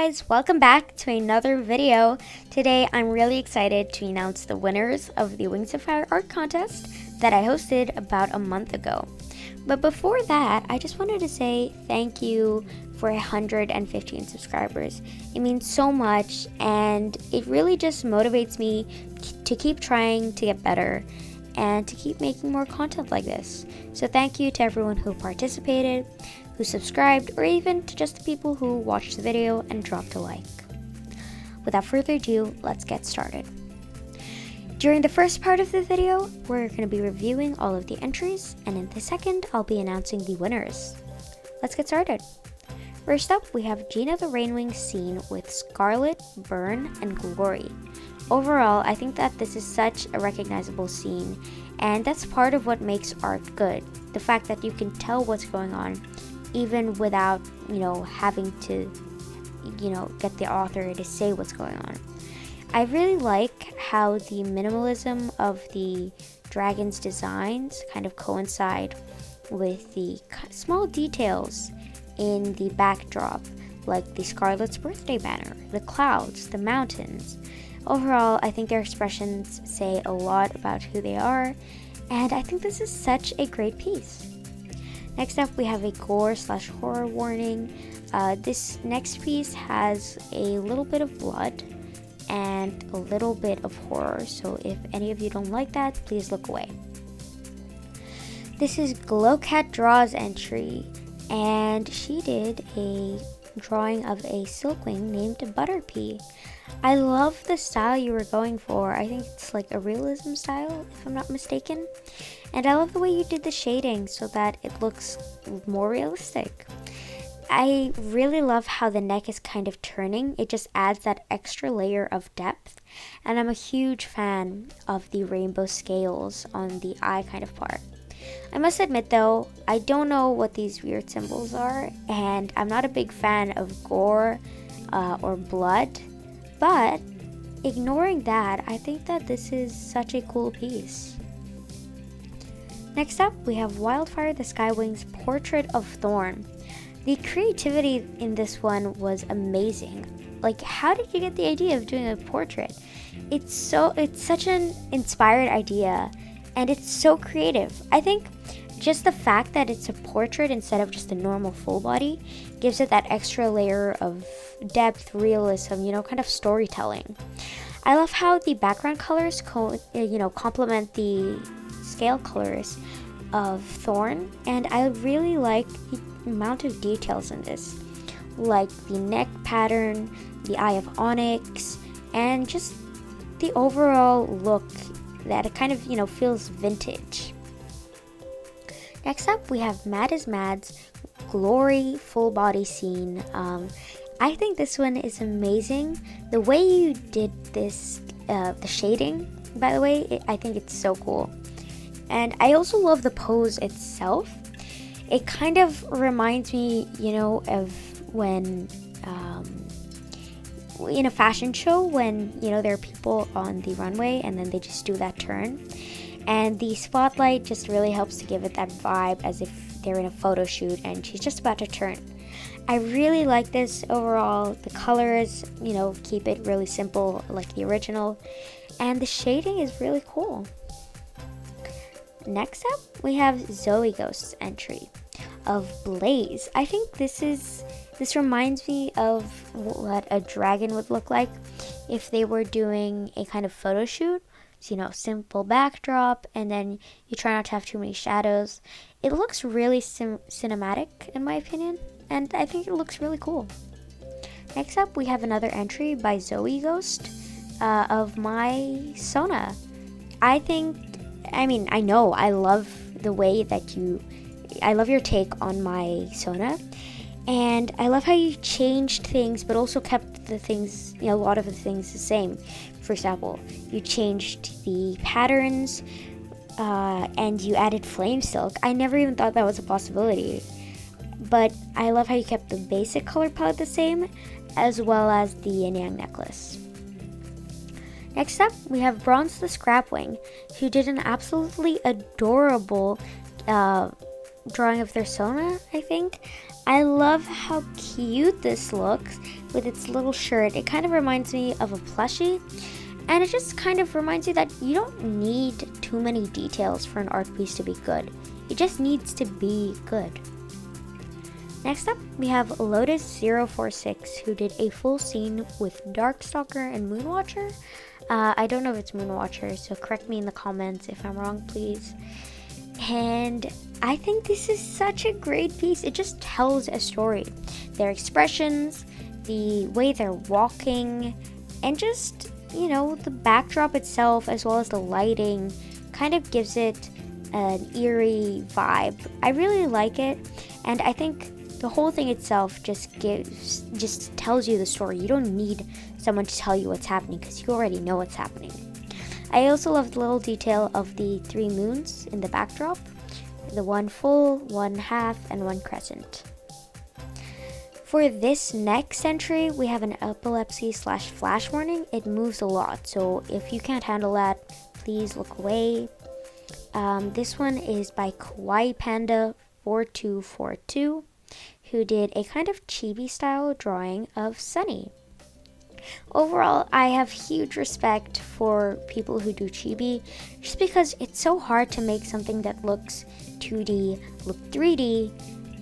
guys, welcome back to another video. Today I'm really excited to announce the winners of the Wings of Fire art contest that I hosted about a month ago. But before that, I just wanted to say thank you for 115 subscribers. It means so much and it really just motivates me to keep trying to get better and to keep making more content like this. So thank you to everyone who participated, who subscribed, or even to just the people who watched the video and dropped a like. Without further ado, let's get started. During the first part of the video, we're going to be reviewing all of the entries, and in the second, I'll be announcing the winners. Let's get started. First up, we have Gina the Rainwing scene with Scarlet, Burn, and Glory. Overall, I think that this is such a recognizable scene, and that's part of what makes art good. The fact that you can tell what's going on, even without, having to, get the author to say what's going on. I really like how the minimalism of the dragon's designs kind of coincide with the small details in the backdrop, like the Scarlet's birthday banner, the clouds, the mountains. Overall, I think their expressions say a lot about who they are, and I think this is such a great piece. Next up, we have a gore/horror warning. This next piece has a little bit of blood and a little bit of horror, so if any of you don't like that, please look away. This is Glowcat Draws entry, and she did a drawing of a silkwing named Butterpea. I love the style you were going for. I think it's like a realism style, if I'm not mistaken. And I love the way you did the shading so that it looks more realistic. I really love how the neck is kind of turning. It just adds that extra layer of depth. And I'm a huge fan of the rainbow scales on the eye kind of part. I must admit though, I don't know what these weird symbols are, and I'm not a big fan of gore or blood, but ignoring that, I think that this is such a cool piece. Next up, we have Wildfire the Skywing's Portrait of Thorn. The creativity in this one was amazing. Like, how did you get the idea of doing a portrait? It's such an inspired idea, and it's so creative. I think just the fact that it's a portrait instead of just a normal full body gives it that extra layer of depth, realism, kind of storytelling. I love how the background colors complement the scale colors of Thorn, and I really like the amount of details in this, like the neck pattern, the Eye of Onyx, and just the overall look that it kind of feels vintage. Next up, we have Mad is Mad's Glory full body scene. I think this one is amazing. The way you did this, the shading, by the way, I think it's so cool. And I also love the pose itself. It kind of reminds me, of when, in a fashion show, when, there are people on the runway and then they just do that turn. And the spotlight just really helps to give it that vibe as if they're in a photo shoot and she's just about to turn. I really like this overall. The colors, keep it really simple like the original. And the shading is really cool. Next up, we have Zoe Ghost's entry of Blaze. I think this reminds me of what a dragon would look like if they were doing a kind of photo shoot. So, simple backdrop, and then you try not to have too many shadows. It looks really cinematic, in my opinion, and I think it looks really cool. Next up, we have another entry by Zoe Ghost of my Sona. I love the way that I love your take on my Sona, and I love how you changed things but also kept the things, a lot of the things the same. For example, you changed the patterns and you added flame silk. I never even thought that was a possibility, but I love how you kept the basic color palette the same, as well as the yin yang necklace. Next up, we have Bronze the Scrapwing, who did an absolutely adorable drawing of their Sona, I think. I love how cute this looks with its little shirt. It kind of reminds me of a plushie, and it just kind of reminds you that you don't need too many details for an art piece to be good. It just needs to be good. Next up, we have Lotus046, who did a full scene with Darkstalker and Moonwatcher. I don't know if it's Moonwatcher, so correct me in the comments if I'm wrong, please. And I think this is such a great piece. It just tells a story. Their expressions, the way they're walking, and just, the backdrop itself as well as the lighting kind of gives it an eerie vibe. I really like it, and I think the whole thing itself just tells you the story. You don't need someone to tell you what's happening because you already know what's happening. I also love the little detail of the 3 moons in the backdrop. The 1 full, 1 half, and 1 crescent. For this next entry, we have an epilepsy/flash warning. It moves a lot, so if you can't handle that, please look away. This one is by Kawaii Panda 4242, who did a kind of chibi style drawing of Sunny. Overall, I have huge respect for people who do chibi, just because it's so hard to make something that looks 2D look 3D,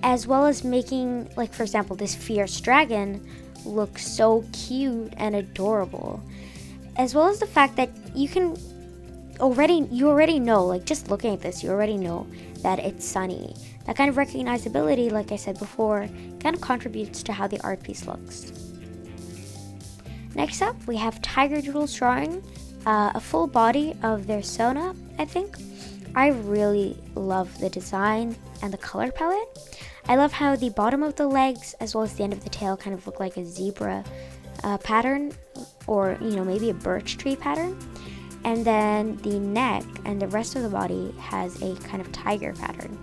as well as making, like, for example, this fierce dragon look so cute and adorable, as well as the fact that you already know, like, just looking at this, you already know that it's Sunny. That kind of recognizability, like I said before, kind of contributes to how the art piece looks. Next up, we have Tiger Doodle's drawing, a full body of their Sona, I think. I really love the design and the color palette. I love how the bottom of the legs as well as the end of the tail kind of look like a zebra pattern, or maybe a birch tree pattern. And then the neck and the rest of the body has a kind of tiger pattern.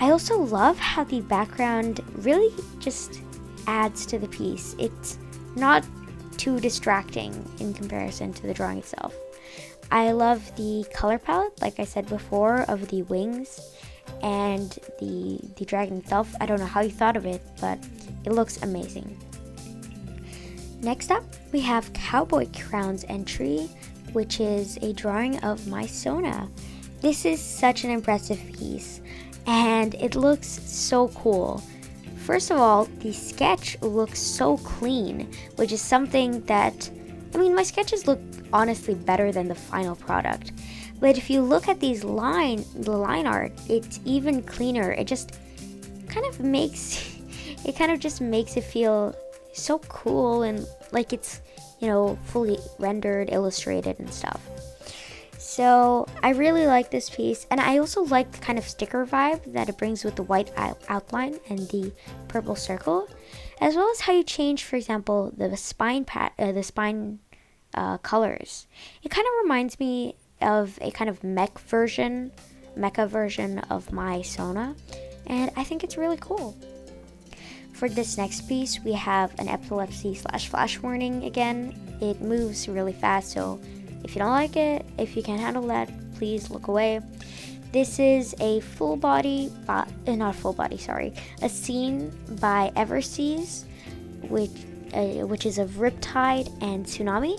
I also love how the background really just adds to the piece. It's not too distracting in comparison to the drawing itself. I love the color palette, like I said before, of the wings and the dragon itself. I don't know how you thought of it, but it looks amazing. Next up, we have Cowboy Crown's entry, which is a drawing of my Sona. This is such an impressive piece, and it looks so cool. First of all, the sketch looks so clean, which is something that, my sketches look honestly better than the final product. But if you look at the line art, it's even cleaner. It just kind of makes it feel so cool and like it's, fully rendered, illustrated and stuff. So I really like this piece, and I also like the kind of sticker vibe that it brings with the white outline and the purple circle, as well as how you change, for example, the spine colors. It kind of reminds me of a kind of mecha version of my Sona, and I think it's really cool. For this next piece, we have an epilepsy/flash warning again. It moves really fast, so if you don't like it, if you can't handle that, please look away. This is a a scene by Everseas, which is of Riptide and Tsunami,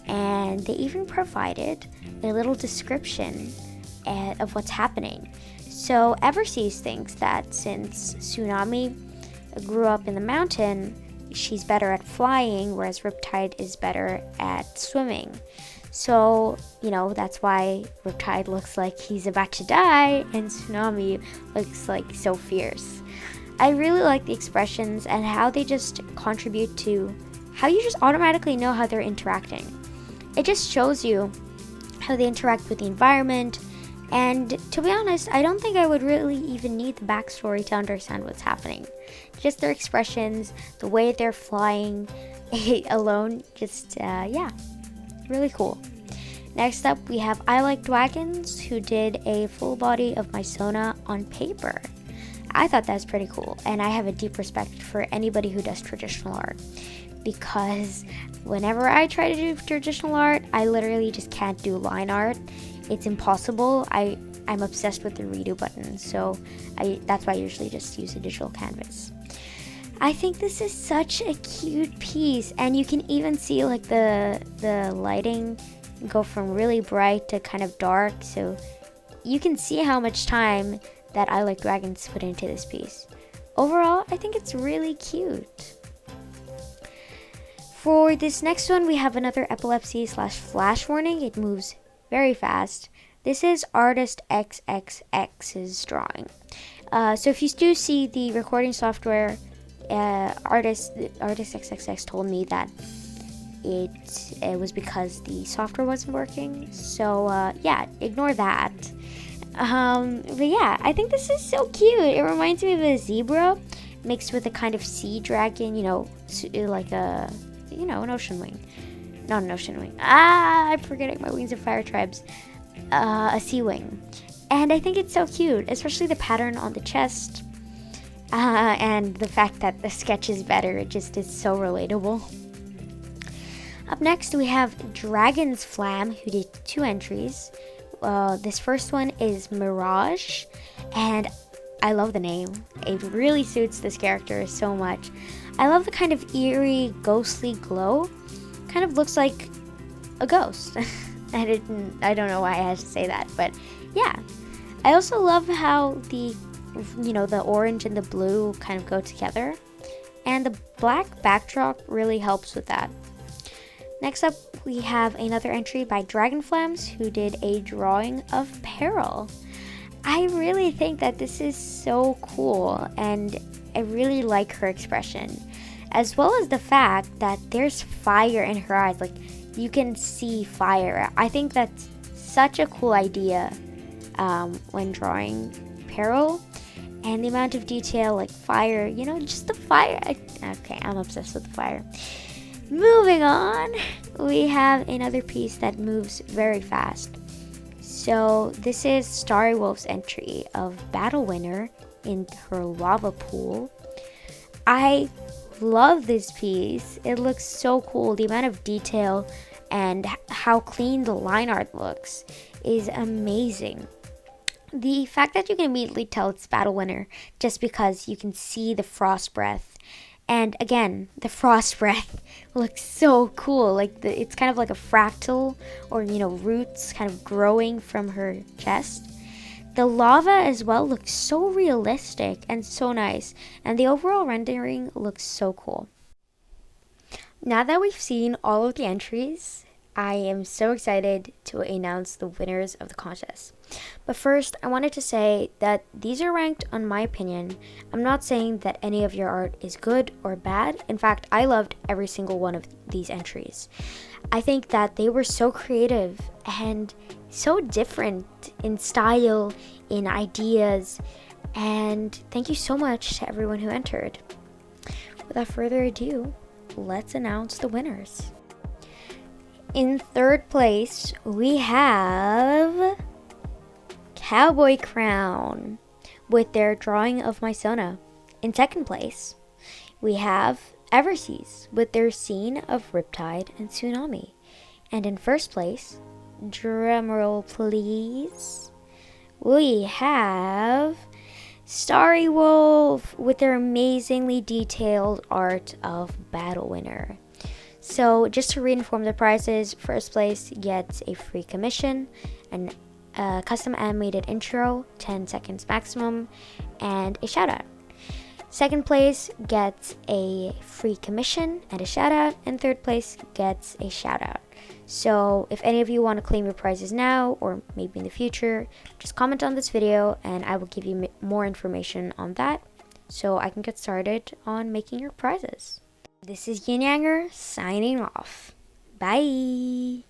and they even provided a little description of what's happening. So Everseas thinks that since Tsunami grew up in the mountain, she's better at flying, whereas Riptide is better at swimming. So, that's why Riptide looks like he's about to die and Tsunami looks like so fierce. I really like the expressions and how they just contribute to how you just automatically know how they're interacting. It just shows you how they interact with the environment, and to be honest, I don't think I would really even need the backstory to understand what's happening. Just their expressions, the way they're flying alone, just, really cool. Next up, we have I Like Dwagons, who did a full body of my Sona on paper. I thought that was pretty cool, and I have a deep respect for anybody who does traditional art, because whenever I try to do traditional art, I literally just can't do line art. It's impossible. I'm obsessed with the redo button, so that's why I usually just use a digital canvas. I think this is such a cute piece, and you can even see like the lighting go from really bright to kind of dark, so you can see how much time that I Like Dragons put into this piece. Overall, I think it's really cute. For this next one, we have another epilepsy/flash warning. It moves very fast. This is Artist XXX's drawing. So if you do see the recording software, Artist XXX told me that it was because the software wasn't working. So yeah, ignore that. But yeah, I think this is so cute. It reminds me of a zebra mixed with a kind of sea dragon, you know, like a, you know, an ocean wing. Not an ocean wing. I'm forgetting my Wings of Fire tribes. A sea wing. And I think it's so cute, especially the pattern on the chest. And the fact that the sketch is better. It just is so relatable. Up next, we have Dragon's Flam, who did 2 entries. This first one is Mirage, and I love the name. It really suits this character so much. I love the kind of eerie, ghostly glow. Kind of looks like a ghost. I don't know why I had to say that, but yeah. I also love how the orange and the blue kind of go together, and the black backdrop really helps with that. Next up, we have another entry by Dragonflams, who did a drawing of Peril. I really think that this is so cool, and I really like her expression, as well as the fact that there's fire in her eyes. Like, you can see fire. I think that's such a cool idea when drawing Peril, and the amount of detail, like fire, you know, just the fire. Okay, I'm obsessed with the fire. Moving on, we have another piece that moves very fast. So this is Starry Wolf's entry of Battle Winner in her lava pool. I love this piece. It looks so cool. The amount of detail and how clean the line art looks is amazing. The fact that you can immediately tell it's Battle Winner just because you can see the frost breath. And again, the frost breath looks so cool. Like it's kind of like a fractal, or roots kind of growing from her chest. The lava as well looks so realistic and so nice, and the overall rendering looks so cool. Now that we've seen all of the entries, I am so excited to announce the winners of the contest. But first, I wanted to say that these are ranked on my opinion. I'm not saying that any of your art is good or bad. In fact, I loved every single one of these entries. I think that they were so creative and so different in style, in ideas, and thank you so much to everyone who entered. Without further ado, let's announce the winners. In third place, we have Cowboy Crown with their drawing of my Sona. In second place, we have Everseas with their scene of Riptide and Tsunami. And in first place, drumroll please, we have Starry Wolf with their amazingly detailed art of Battle Winner. So just to reinform the prizes, first place gets a free commission, and a custom animated intro, 10 seconds maximum, and a shout out. Second place gets a free commission and a shout out, and third place gets a shout out. So if any of you want to claim your prizes now or maybe in the future, just comment on this video and I will give you more information on that so I can get started on making your prizes. This is Yin Yanger signing off. Bye!